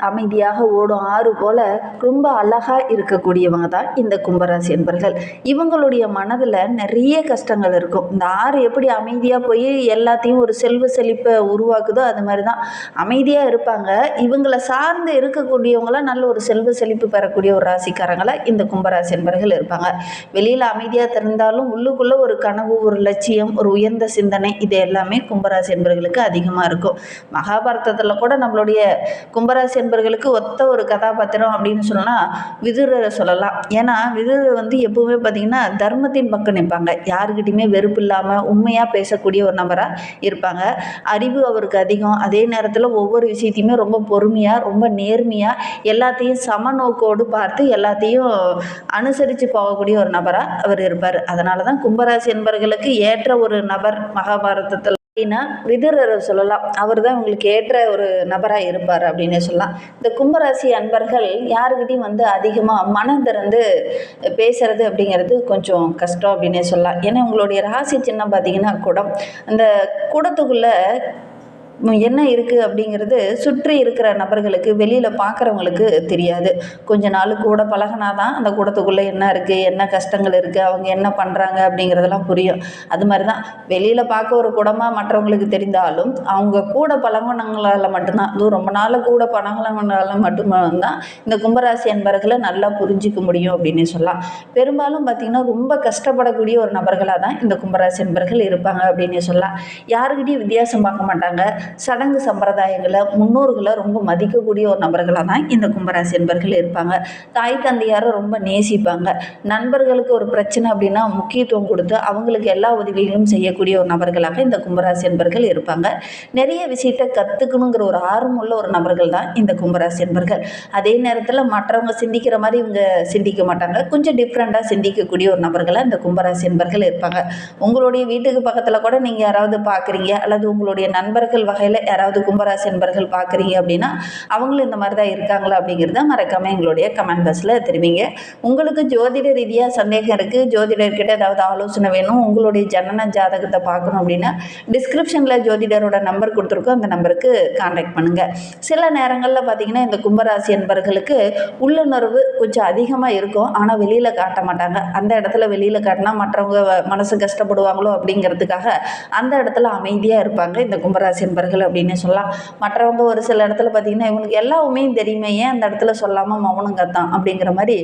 அமைதியாக ஓடும் ஆறு போல் ரொம்ப அழகாக இருக்கக்கூடியவங்க தான் இந்த கும்பராசி என்பர்கள். இவங்களுடைய மனதில் நிறைய கஷ்டங்கள் இருக்கும். இந்த ஆறு எப்படி அமைதியாக போய் எல்லாத்தையும் ஒரு செல்வ செழிப்பை உருவாக்குதோ அது மாதிரி தான் அமைதியாக இருப்பாங்க. இவங்களை சார்ந்து இருக்கக்கூடியவங்களாம் நல்ல ஒரு செல்வ செழிப்பு பெறக்கூடிய ஒரு ராசிக்காரங்களாக இந்த கும்பராசி என்பர்கள் இருப்பாங்க. வெளியில் அமைதியாக தெரிந்தாலும் உள்ளுக்குள்ளே ஒரு கனவு, ஒரு லட்சியம், ஒரு உயர்ந்த சிந்தனை, இது எல்லாமே கும்பராசி என்பர்களுக்கு அதிகமாக இருக்கும். மகாபாரதத்தில் கூட நம்மளுடைய கும்பராசி என்பர்களுக்கு ஒத்த ஒரு கதாபாத்திரம் அப்படின்னு சொன்னால் விதுரரை சொல்லலாம். ஏன்னா விதுரர் எப்பவுமே பார்த்திங்கன்னா தர்மத்தின் பக்கம் நிற்பாங்க. யாருக்கிட்டையுமே வெறுப்பு இல்லாமல் உண்மையாக பேசக்கூடிய ஒரு நபராக இருப்பாங்க. அறிவு அவருக்கு அதிகம். அதே நேரத்தில் ஒவ்வொரு விஷயத்தையுமே ரொம்ப பொறுமையாக, ரொம்ப நேர்மையாக, எல்லாத்தையும் சமநோக்கோடு பார்த்து எல்லாத்தையும் அனுசரித்து போகக்கூடிய ஒரு நபராக அவர் இருப்பார். அதனால தான் கும்பராசி என்பர்களுக்கு ஏற்ற ஒரு நபர் மகாபாரதத்தில் அப்படின்னா விதுரரை சொல்லலாம். அவர் தான் உங்களுக்கு ஏற்ற ஒரு நபராக இருப்பார் அப்படின்னு சொல்லலாம். இந்த கும்பராசி அன்பர்கள் யாருக்கிட்டையும் அதிகமாக மனம் திறந்து பேசுறது அப்படிங்கிறது கொஞ்சம் கஷ்டம் அப்படின்னே சொல்லலாம். ஏன்னா உங்களுடைய ராசி சின்னம் பார்த்தீங்கன்னா குடம். அந்த குடத்துக்குள்ளே என்ன இருக்குது அப்படிங்கிறது சுற்றி இருக்கிற நபர்களுக்கு, வெளியில் பார்க்குறவங்களுக்கு தெரியாது. கொஞ்ச நாள் கூட பழகினா தான் அந்த கூடத்துக்குள்ளே என்ன இருக்குது, என்ன கஷ்டங்கள் இருக்குது, அவங்க என்ன பண்ணுறாங்க அப்படிங்கிறதெல்லாம் புரியும். அது மாதிரி தான் வெளியில் பார்க்க ஒரு குடமாக மற்றவங்களுக்கு தெரிந்தாலும் அவங்க கூட பழகினங்களால் மட்டும்தான், அதுவும் ரொம்ப நாள் கூட பழகினங்களால் மட்டும்தான் இந்த கும்பராசி என்பர்களை நல்லா புரிஞ்சிக்க முடியும் அப்படின்னு சொல்லலாம். பெரும்பாலும் பார்த்திங்கன்னா ரொம்ப கஷ்டப்படக்கூடிய ஒரு நபர்களாக தான் இந்த கும்பராசி என்பர்கள் இருப்பாங்க அப்படின்னு சொல்லலாம். யாருக்கிட்டையும் வித்தியாசம் பார்க்க மாட்டாங்க. சடங்கு சம்பிரதாயங்களை, முன்னோர்களை ரொம்ப மதிக்கக்கூடிய ஒரு நபர்களாக தான் இந்த கும்பராசி என்பர்கள் இருப்பாங்க. தாய் தந்தையாரை ரொம்ப நேசிப்பாங்க. நண்பர்களுக்கு ஒரு பிரச்சனை அப்படின்னா முக்கியத்துவம் கொடுத்து அவங்களுக்கு எல்லா உதவிகளும் செய்யக்கூடிய ஒரு நபர்களாக இந்த கும்பராசி என்பர்கள் இருப்பாங்க. நிறைய விஷயத்தை கற்றுக்கணுங்கிற ஒரு ஆர்வமுள்ள ஒரு நபர்கள் தான் இந்த கும்பராசி என்பர்கள். அதே நேரத்தில் மற்றவங்க சிந்திக்கிற மாதிரி இவங்க சிந்திக்க மாட்டாங்க. கொஞ்சம் டிஃப்ரெண்ட்டாக சிந்திக்கக்கூடிய ஒரு நபர்களாக இந்த கும்பராசி என்பர்கள் இருப்பாங்க. உங்களுடைய வீட்டுக்கு பக்கத்தில் கூட நீங்கள் யாராவது பார்க்குறீங்க அல்லது உங்களுடைய நண்பர்கள் வகையில் யாராவது கும்பராசி என்பர்கள் பார்க்குறீங்க அப்படின்னா அவங்களும் இந்த மாதிரி தான் இருக்காங்களா அப்படிங்கிறத மறக்காமல் எங்களுடைய கமெண்ட் பாக்ஸில் தெரிவிங்க. உங்களுக்கு ஜோதிட ரீதியாக சந்தேகம் இருக்குது, ஜோதிடர்கிட்ட ஏதாவது ஆலோசனை வேணும், உங்களுடைய ஜனன ஜாதகத்தை பார்க்கணும் அப்படின்னா டிஸ்கிரிப்ஷனில் ஜோதிடரோட நம்பர் கொடுத்துருக்கோம். அந்த நம்பருக்கு கான்டாக்ட் பண்ணுங்கள். சில நேரங்களில் பார்த்திங்கன்னா இந்த கும்பராசி என்பர்களுக்கு உள்ளுணர்வு கொஞ்சம் அதிகமாக இருக்கும். ஆனால் வெளியில் காட்ட மாட்டாங்க. அந்த இடத்துல வெளியில் காட்டினா மற்றவங்க மனசு கஷ்டப்படுவாங்களோ அப்படிங்கிறதுக்காக அந்த இடத்துல அமைதியாக இருப்பாங்க இந்த கும்பராசி என்பர்கள் அப்படின்னு சொல்லலாம். மற்றவங்க ஒரு சில இடத்துல பார்த்தீங்கன்னா இவனுக்கு எல்லா உண்மையும் தெரியுமே, ஏன் அந்த இடத்துல சொல்லாமல் மௌனம் கத்தான் அப்படிங்கிற மாதிரி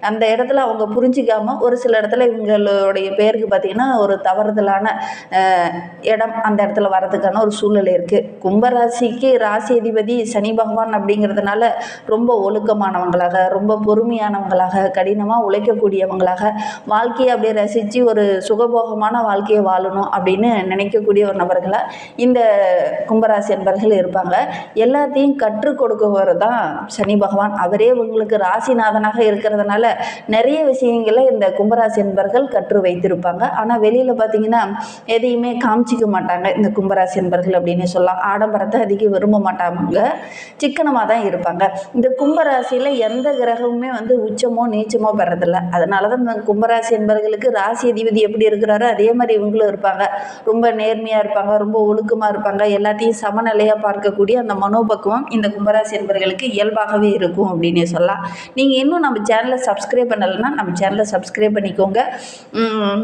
அந்த இடத்துல அவங்க புரிஞ்சிக்காம ஒரு சில இடத்துல இவங்களுடைய பேருக்கு பார்த்தீங்கன்னா ஒரு தவறுதலான இடம் அந்த இடத்துல வர்றதுக்கான ஒரு சூழ்நிலை இருக்குது. கும்பராசிக்கு ராசி அதிபதி சனி பகவான் அப்படிங்கிறதுனால ரொம்ப ஒழுக்கமானவங்களாக, ரொம்ப பொறுமையானவங்களாக, கடினமாக உழைக்கக்கூடியவங்களாக, வாழ்க்கையை அப்படியே ரசித்து ஒரு சுகபோகமான வாழ்க்கையை வாழணும் அப்படின்னு நினைக்கக்கூடிய ஒரு நபர்களாக இந்த கும்பராசி என்பர்கள் இருப்பாங்க. எல்லாத்தையும் கற்றுக் கொடுக்கவர் தான் சனி பகவான். அவரே உங்களுக்கு ராசிநாதனாக இருக்கிறதுனால நிறைய விஷயங்களை இந்த கும்பராசி என்பர்கள் கற்று வைத்திருப்பாங்க. ஆனால் வெளியில் பார்த்தீங்கன்னா எதையுமே காமிச்சிக்க மாட்டாங்க இந்த கும்பராசி என்பர்கள் அப்படின்னு சொல்லலாம். ஆடம்பரத்தை அதிகம் விரும்ப மாட்டாங்க, சிக்கனமாக தான் இருப்பாங்க. இந்த கும்பராசியில் எந்த கிரகமுமே உச்சமோ நீச்சமோ பெறதில்லை. அதனால தான் இந்த கும்பராசி என்பர்களுக்கு ராசி அதிபதி எப்படி இருக்கிறாரோ அதே மாதிரி இவங்களும் இருப்பாங்க. ரொம்ப நேர்மையாக இருப்பாங்க, ரொம்ப ஒழுக்கமாக இருப்பாங்க. எல்லாத்தையும் சமநிலையாக பார்க்கக்கூடிய அந்த மனோபக்குவம் இந்த கும்பராசி என்பர்களுக்கு இயல்பாகவே இருக்கும் அப்படின்னு சொல்லலாம். நீங்கள் இன்னும் நம்ம சேனலை சப்ஸ்கிரைப் பண்ணலைன்னா நம்ம சேனலை சப்ஸ்கிரைப் பண்ணிக்கோங்க.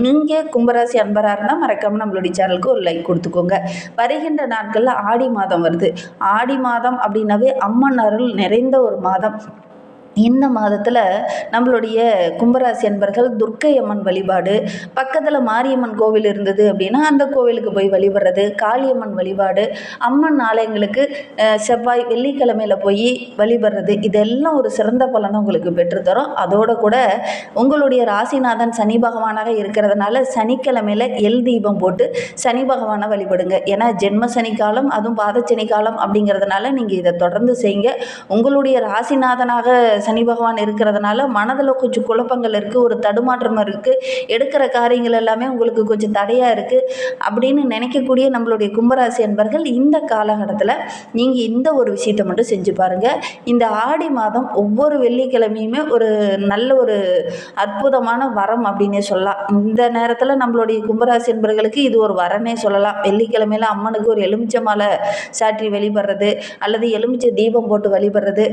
நீங்கள் கும்பராசி அன்பராக இருந்தால் மறக்காமல் நம்மளுடைய சேனலுக்கு ஒரு லைக் கொடுத்துக்கோங்க. வருகின்ற நாட்களில் ஆடி மாதம் வருது. ஆடி மாதம் அப்படின்னாவே அம்மன் அருள் நிறைந்த ஒரு மாதம். இந்த மாதத்தில் நம்மளுடைய கும்பராசி அன்பர்கள் துர்க்கை அம்மன் வழிபாடு, பக்கத்தில் மாரியம்மன் கோவில் இருந்தது அப்படின்னா அந்த கோவிலுக்கு போய் வழிபடுறது, காளியம்மன் வழிபாடு, அம்மன் ஆலயங்களுக்கு செவ்வாய் வெள்ளிக்கிழமையில் போய் வழிபடுறது, இதெல்லாம் ஒரு சிறந்த பலனை உங்களுக்கு பெற்றுத்தரும். அதோடு கூட உங்களுடைய ராசிநாதன் சனி பகவானாக இருக்கிறதுனால சனிக்கிழமையில் எல் தீபம் போட்டு சனி பகவானை வழிபடுங்க. ஏன்னா ஜென்ம சனிக்காலம், அதுவும் பாதச்சனி காலம் அப்படிங்கிறதுனால நீங்கள் இதை தொடர்ந்து செய்யுங்க. உங்களுடைய ராசிநாதனாக சனி பகவான் இருக்கிறதுனால மனதில் கொஞ்சம் குழப்பங்கள் இருக்குது, ஒரு தடுமாற்றம் இருக்குது, எடுக்கிற காரியங்கள் எல்லாமே உங்களுக்கு கொஞ்சம் தடையாக இருக்குது அப்படின்னு நினைக்கக்கூடிய நம்மளுடைய கும்பராசி அன்பர்கள் இந்த காலகட்டத்தில் நீங்கள் இந்த ஒரு விஷயத்தை மட்டும் செஞ்சு பாருங்கள். இந்த ஆடி மாதம் ஒவ்வொரு வெள்ளிக்கிழமையுமே ஒரு நல்ல ஒரு அற்புதமான வரம் அப்படின்னே சொல்லலாம். இந்த நேரத்தில் நம்மளுடைய கும்பராசி அன்பர்களுக்கு இது ஒரு வரனே சொல்லலாம். வெள்ளிக்கிழமையில் அம்மனுக்கு ஒரு எலுமிச்சை மாலை சாற்றி வழிபடுறது அல்லது எலுமிச்சை தீபம் போட்டு வழிபடுறது,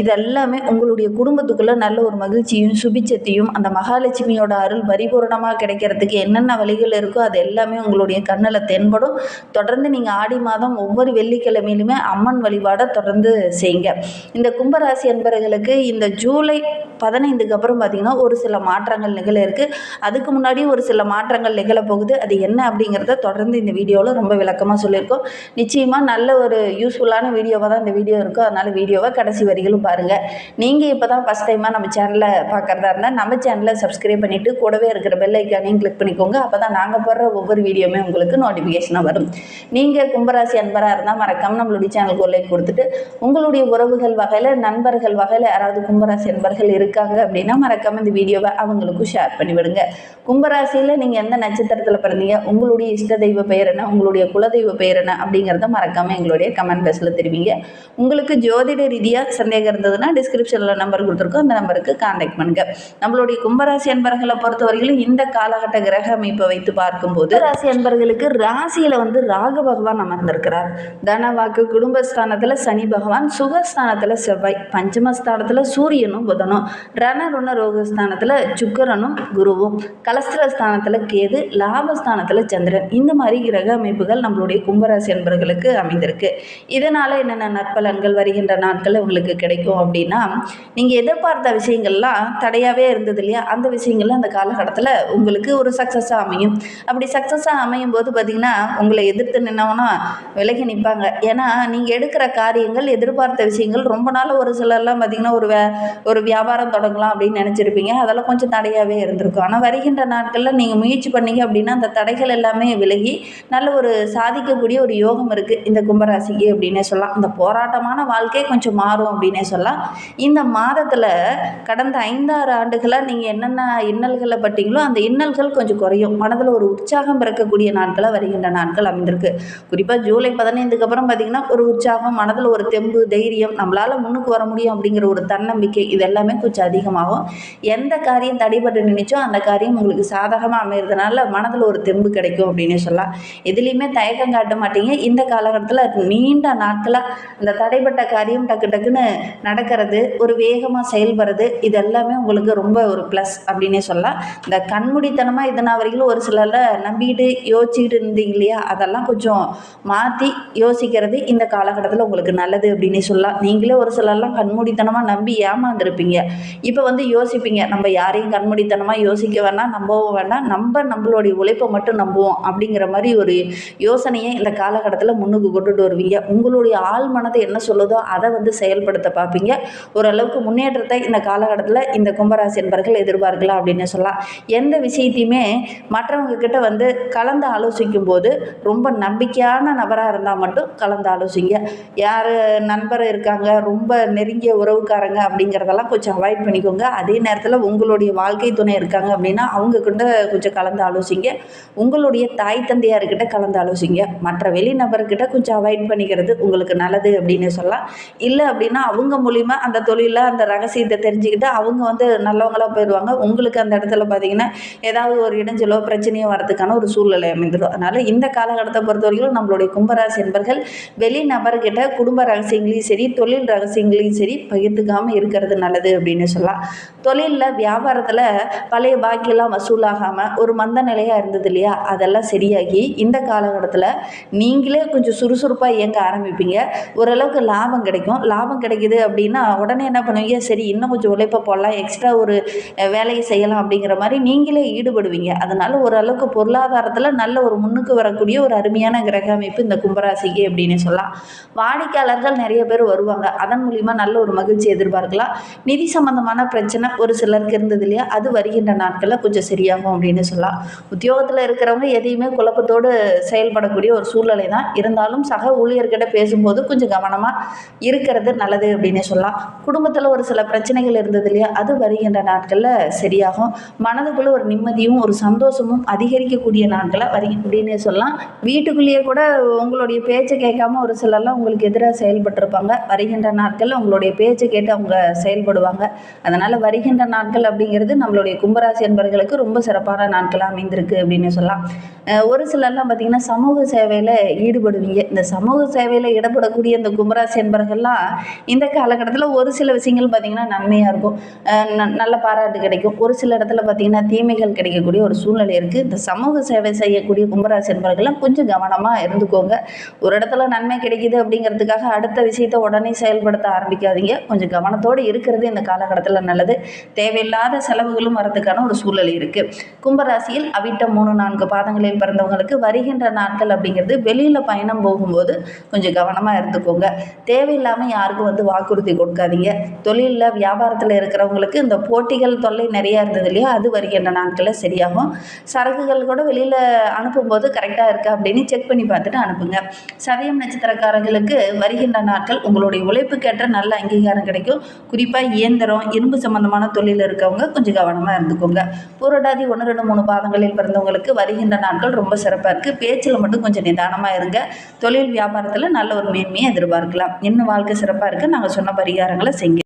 இதெல்லாமே உங்களுடைய குடும்பத்துக்குள்ளே நல்ல ஒரு மகிழ்ச்சியும் சுபிச்சத்தையும் அந்த மகாலட்சுமியோட அருள் பரிபூரணமாக கிடைக்கிறதுக்கு என்னென்ன வழிகள் இருக்கோ அது எல்லாமே உங்களுடைய கண்ணில் தென்படும். தொடர்ந்து நீங்கள் ஆடி மாதம் ஒவ்வொரு வெள்ளிக்கிழமையிலுமே அம்மன் வழிபாடை தொடர்ந்து செய்யுங்க. இந்த கும்பராசி அன்பர்களுக்கு இந்த ஜூலை 15க்கு அப்புறம் பார்த்திங்கன்னா ஒரு சில மாற்றங்கள் நிகழ இருக்குது. அதுக்கு முன்னாடி ஒரு சில மாற்றங்கள் நிகழப்போகுது. அது என்ன அப்படிங்கிறத தொடர்ந்து இந்த வீடியோவில் ரொம்ப விளக்கமாக சொல்லியிருக்கோம். நிச்சயமாக நல்ல ஒரு யூஸ்ஃபுல்லான வீடியோவாக தான் இந்த வீடியோ இருக்கும். அதனால் வீடியோவை கடைசி வரிகளும் பாருங்கள். நீங்கள் இப்போ தான் ஃபஸ்ட் டைமாக நம்ம சேனலை பார்க்குறதா இருந்தால் நம்ம சேனலை சப்ஸ்கிரைப் பண்ணிவிட்டு கூடவே இருக்கிற பெல் ஐக்கானையும் கிளிக் பண்ணிக்கோங்க. அப்போ தான் நாங்கள் போடுற ஒவ்வொரு வீடியோவுமே உங்களுக்கு நோட்டிஃபிகேஷனாக வரும். நீங்கள் கும்பராசி அன்பராக இருந்தால் மறக்காமல் நம்மளுடைய சேனலுக்கு ஒரு லைக் கொடுத்துட்டு உங்களுடைய உறவுகள் வகையில் நண்பர்கள் வகையில் யாராவது கும்பராசி அன்பர்கள் இருக்காங்க அப்படின்னா மறக்காமல் இந்த வீடியோவை அவங்களுக்கும் ஷேர் பண்ணிவிடுங்க. கும்பராசியில் நீங்கள் எந்த நட்சத்திரத்தில் பிறந்தீங்க, உங்களுடைய இஷ்ட தெய்வ பெயர் என்ன, உங்களுடைய குலதெய்வ பெயர் என்ன அப்படிங்கிறத மறக்காமல் எங்களுடைய கமெண்ட் பாக்ஸில் தெரிவிங்க. உங்களுக்கு ஜோதிட ரீதியாக சந்தேகம் இருந்ததுன்னா டிஸ்கிரிப்ஷனில் நம்பர் கொடுத்துருக்கோம், அந்த நம்பருக்கு கான்டாக்ட் பண்ணுங்கள். நம்மளுடைய கும்பராசி அன்பர்களை பொறுத்தவரையிலும் இந்த காலகட்ட கிரக அமைப்பை வைத்து பார்க்கும்போது ராசி அன்பர்களுக்கு ராசியில் ராகு பகவான் அமர்ந்திருக்கிறார். தனவாக்கு குடும்பஸ்தானத்தில் சனி பகவான், சுகஸ்தானத்தில் செவ்வாய், பஞ்சமஸ்தானத்தில் சூரியனும் புதனும், ரணருண ரோகஸ்தானத்தில் சுக்கிரனும் குருவும், கலஸ்திரஸ்தானத்தில் கேது, லாபஸ்தானத்தில் சந்திரன். இந்த மாதிரி கிரக அமைப்புகள் நம்மளுடைய கும்பராசி அன்பர்களுக்கு அமைந்திருக்கு. இதனால் என்னென்ன நற்பலன்கள் வருகின்ற நாட்கள் உங்களுக்கு கிடைக்கும் அப்படின்னா, நீங்கள் எதிர்பார்த்த விஷயங்கள்லாம் தடையாகவே இருந்தது இல்லையா, அந்த விஷயங்கள்லாம் அந்த காலகட்டத்தில் உங்களுக்கு ஒரு சக்ஸஸாக அமையும். அப்படி சக்ஸஸாக அமையும் போது பார்த்திங்கன்னா உங்களை எதிர்த்து நின்னவனா விலகி நிற்பாங்க. ஏன்னா நீங்கள் எடுக்கிற காரியங்கள் எதிர்பார்த்த விஷயங்கள் ரொம்ப நாள் ஒரு சிலர்லாம் பார்த்திங்கன்னா ஒரு வியாபாரம் தொடங்கலாம் அப்படின்னு நினச்சிருப்பீங்க, அதெல்லாம் கொஞ்சம் தடையாகவே இருந்திருக்கும். ஆனால் வருகின்ற நாட்களில் நீங்கள் முயற்சி பண்ணீங்க அப்படின்னா அந்த தடைகள் எல்லாமே விலகி நல்ல ஒரு சாதிக்கக்கூடிய ஒரு யோகம் இருக்குது இந்த கும்பராசிக்கு அப்படின்னே சொல்லலாம். இந்த போராட்டமான வாழ்க்கை கொஞ்சம் மாறும் அப்படின்னே சொல்லலாம். இந்த மாதத்தில் கடந்த 5-6 ஆண்டுகளாக நீங்கள் என்னென்ன இன்னல்களை பட்டீங்களோ அந்த இன்னல்கள் கொஞ்சம் குறையும். மனதில் ஒரு உற்சாகம் பிறக்கக்கூடிய நாட்களாக வருகின்ற நாட்கள் அமைந்திருக்கு. குறிப்பாக ஜூலை 15க்கு அப்புறம் பார்த்திங்கன்னா ஒரு உற்சாகம், மனதில் ஒரு தெம்பு, தைரியம், நம்மளால் முன்னுக்கு வர முடியும் அப்படிங்கிற ஒரு தன்னம்பிக்கை, இது எல்லாமே கொஞ்சம் அதிகமாகும். எந்த காரியம் தடைபட்டு நினைச்சோ அந்த காரியம் உங்களுக்கு சாதகமாக அமைகிறதுனால மனதில் ஒரு தெம்பு கிடைக்கும் அப்படின்னே சொல்லலாம். எதுலேயுமே தயக்கம் காட்ட மாட்டீங்க. இந்த காலகட்டத்தில் நீண்ட நாட்களாக இந்த தடைப்பட்ட காரியம் டக்கு டக்குன்னு நடக்கிறது, ஒரு வேகமாக செயல்படுறது, இது எல்லாமே உங்களுக்கு ரொம்ப ஒரு ப்ளஸ் அப்படின்னே சொல்லலாம். இந்த கண்மூடித்தனமாக இதனால் வரைக்கும் ஒரு சிலரில் நம்பிக்கிட்டு யோசிச்சுக்கிட்டு இருந்தீங்க இல்லையா, அதெல்லாம் கொஞ்சம் மாற்றி யோசிக்கிறது இந்த காலகட்டத்தில் உங்களுக்கு நல்லது அப்படின்னே சொல்லலாம். நீங்களே ஒரு சிலர்லாம் கண்மூடித்தனமாக நம்பி ஏமாந்துருப்பீங்க. இப்போ யோசிப்பீங்க, நம்ம யாரையும் கண்மூடித்தனமாக யோசிக்க வேண்டாம், நம்பவும் வேண்டாம், நம்மளுடைய உழைப்பை மட்டும் நம்புவோம் அப்படிங்கிற மாதிரி ஒரு யோசனையை இந்த காலகட்டத்தில் முன்னுக்கு கொண்டுட்டு வருவீங்க. உங்களுடைய ஆள் மனதை என்ன சொல்லுதோ அதை செயல்படுத்த பார்ப்பீங்க. ஓரளவுக்கு முன்னேற்றத்தை இந்த காலகட்டத்தில் இந்த கும்பராசி என்பர்கள் எதிர்பார்க்கலாம் அப்படின்னு சொல்லலாம். எந்த விஷயத்தையுமே மற்றவங்க கிட்ட கலந்து ஆலோசிக்கும் போது ரொம்ப நம்பிக்கையான நபராக இருந்தால் மட்டும் கலந்து ஆலோசிங்க. யார் நண்பர் இருக்காங்க, ரொம்ப நெருங்கிய உறவுக்காரங்க அப்படிங்கிறதெல்லாம் கொஞ்சம் அவாய்ட் பண்ணிக்கோங்க. அதே நேரத்தில் உங்களுடைய வாழ்க்கை துணை இருக்காங்க அப்படின்னா அவங்க கிட்ட கொஞ்சம் கலந்து ஆலோசிங்க. உங்களுடைய தாய் தந்தையார்கிட்ட கலந்து ஆலோசிங்க. மற்ற வெளிநபர்கிட்ட கொஞ்சம் அவாய்ட் பண்ணிக்கிறது உங்களுக்கு நல்லது அப்படின்னு சொல்லலாம். இல்லை அப்படின்னா அவங்க மூலிமா அந்த தொழிலில் அந்த ரகசியத்தை தெரிஞ்சுக்கிட்டு அவங்க நல்லவங்களாக போயிடுவாங்க. உங்களுக்கு அந்த இடத்துல பார்த்திங்கன்னா ஏதாவது ஒரு இடைஞ்சலோ பிரச்சனையோ வரதுக்கான ஒரு சூழ்நிலை அமைந்துடும். அதனால் இந்த காலகட்டத்தை பொறுத்த வரைக்கும் நம்மளுடைய கும்பராசி என்பர்கள் வெளிநபர்கிட்ட குடும்ப ரகசியங்களையும் சரி தொழில் ரகசியங்களையும் சரி பகிர்ந்துக்காமல் இருக்கிறது நல்லது அப்படின்னு சொல்லலாம். தொழிலில் வியாபாரத்தில் பழைய பாக்கியெல்லாம் வசூலாகாமல் ஒரு மந்த நிலையாக இருந்தது இல்லையா, அதெல்லாம் சரியாகி இந்த காலகட்டத்தில் நீங்களே கொஞ்சம் சுறுசுறுப்பாக இயங்க ஆரம்பிப்பீங்க. ஓரளவுக்கு லாபம் கிடைக்கும். லாபம் கிடைக்குது அப்படின்னா உடனே என்ன பண்ணுவீங்க, சரி இன்னும் கொஞ்சம் உழைப்பை போடலாம், எக்ஸ்ட்ரா ஒரு வேலையை செய்யலாம் அப்படிங்கிற மாதிரி நீங்களே ஈடுபடுவீங்க. அதனால் ஓரளவுக்கு பொருளாதாரத்தில் நல்ல ஒரு முன்னுக்கு வரக்கூடிய ஒரு அருமையான கிரக அமைப்பு இந்த கும்பராசிக்கு அப்படின்னு சொல்லலாம். வாடிக்கையாளர்கள் நிறைய பேர் வருவாங்க. அதன் மூலிமா நல்ல ஒரு மகிழ்ச்சி எதிர்பார்க்கலாம். நிதி சம்பந்த சம்மந்தமான பிரச்சனை ஒரு சிலருக்கு இருந்தது இல்லையா, அது வருகின்ற நாட்களில் கொஞ்சம் சரியாகும் அப்படின்னு சொல்லலாம். உத்தியோகத்தில் இருக்கிறவங்க எதையுமே குழப்பத்தோடு செயல்படக்கூடிய ஒரு சூழ்நிலை தான். இருந்தாலும் சக ஊழியர்கிட்ட பேசும்போது கொஞ்சம் கவனமாக இருக்கிறது நல்லது அப்படின்னு சொல்லலாம். குடும்பத்தில் ஒரு சில பிரச்சனைகள் இருந்தது இல்லையா, அது வருகின்ற நாட்களில் சரியாகும். மனதுக்குள்ள ஒரு நிம்மதியும் ஒரு சந்தோஷமும் அதிகரிக்கக்கூடிய நாட்களை அப்படின்னு சொல்லலாம். வீட்டுக்குள்ளேயே கூட உங்களுடைய பேச்சை கேட்காம ஒரு சிலர்லாம் உங்களுக்கு எதிராக செயல்பட்டிருப்பாங்க. வருகின்ற நாட்களில் உங்களுடைய பேச்சை கேட்டு அவங்க செயல்படுவாங்க. அதனால் வருகின்ற நாட்கள் அப்படிங்கிறது நம்மளுடைய கும்பராசி என்பவர்களுக்கு ரொம்ப சிறப்பான நாட்களாக அமைந்திருக்கு அப்படின்னு சொல்லலாம். ஒரு சிலர்லாம் பார்த்திங்கன்னா சமூக சேவையில் ஈடுபடுவீங்க. இந்த சமூக சேவையில் ஈடுபடக்கூடிய இந்த கும்பராசி என்பவர்கள்லாம் இந்த காலகட்டத்தில் ஒரு சில விஷயங்கள் பார்த்திங்கன்னா நன்மையாக இருக்கும். நல்ல பாராட்டு கிடைக்கும். ஒரு சில இடத்துல பார்த்திங்கன்னா தீமைகள் கிடைக்கக்கூடிய ஒரு சூழ்நிலை இருக்குது. இந்த சமூக சேவை செய்யக்கூடிய கும்பராசி என்பவர்கள்லாம் கொஞ்சம் கவனமாக இருந்துக்கோங்க. ஒரு இடத்துல நன்மை கிடைக்கிது அப்படிங்கிறதுக்காக அடுத்த விஷயத்தை உடனே செயல்படுத்த ஆரம்பிக்காதீங்க. கொஞ்சம் கவனத்தோடு இருக்கிறது இந்த காலகட்டத்தில் நல்லது. தேவையில்லாத செலவுகளும் வரதுக்கான ஒரு சூழ்நிலை இருக்குது. கும்பராசியில் அவிட்டம் 3-4 பாதங்களில் பிறந்தவங்களுக்கு வருகின்ற நாட்கள் அப்படிங்கிறது வெளியில் பயணம் போகும்போது கொஞ்சம் கவனமாக இருந்துக்கோங்க. தேவையில்லாமல் யாருக்கும் வாக்குறுதி கொடுக்காதீங்க. தொழிலில் வியாபாரத்தில் இருக்கிறவங்களுக்கு இந்த போட்டிகள் தொல்லை நிறையா இருந்தது இல்லையா, அது வருகின்ற நாட்களில் சரியாகும். சரக்குகள் கூட வெளியில் அனுப்பும்போது கரெக்டாக இருக்கா அப்படின்னு செக் பண்ணி பார்த்துட்டு அனுப்புங்க. சதயம் நட்சத்திரக்காரர்களுக்கு வருகின்ற நாட்கள் உங்களுடைய உழைப்புக்கேற்ற நல்ல அங்கீகாரம் கிடைக்கும். குறிப்பாக இயந்திரம், இரும்பு சம்பந்தமான தொழில் இருக்கவங்க கொஞ்சம் கவனமாக இருந்துக்கோங்க. பூரட்டாதி 1, 2, 3 பாதங்களில் பிறந்தவங்களுக்கு வருகின்ற நாட்கள் ரொம்ப சிறப்பாக இருக்குது. பேச்சில் மட்டும் கொஞ்சம் நிதானமாக இருங்க. தொழில் வியாபாரத்தில் நல்ல ஒரு மேன்மையை எதிர்பார்க்கலாம். இன்னும் வாழ்க்கை சிறப்பாக இருக்குது. நாங்கள் சொன்ன பரிகாரங்களை செய்யுங்க.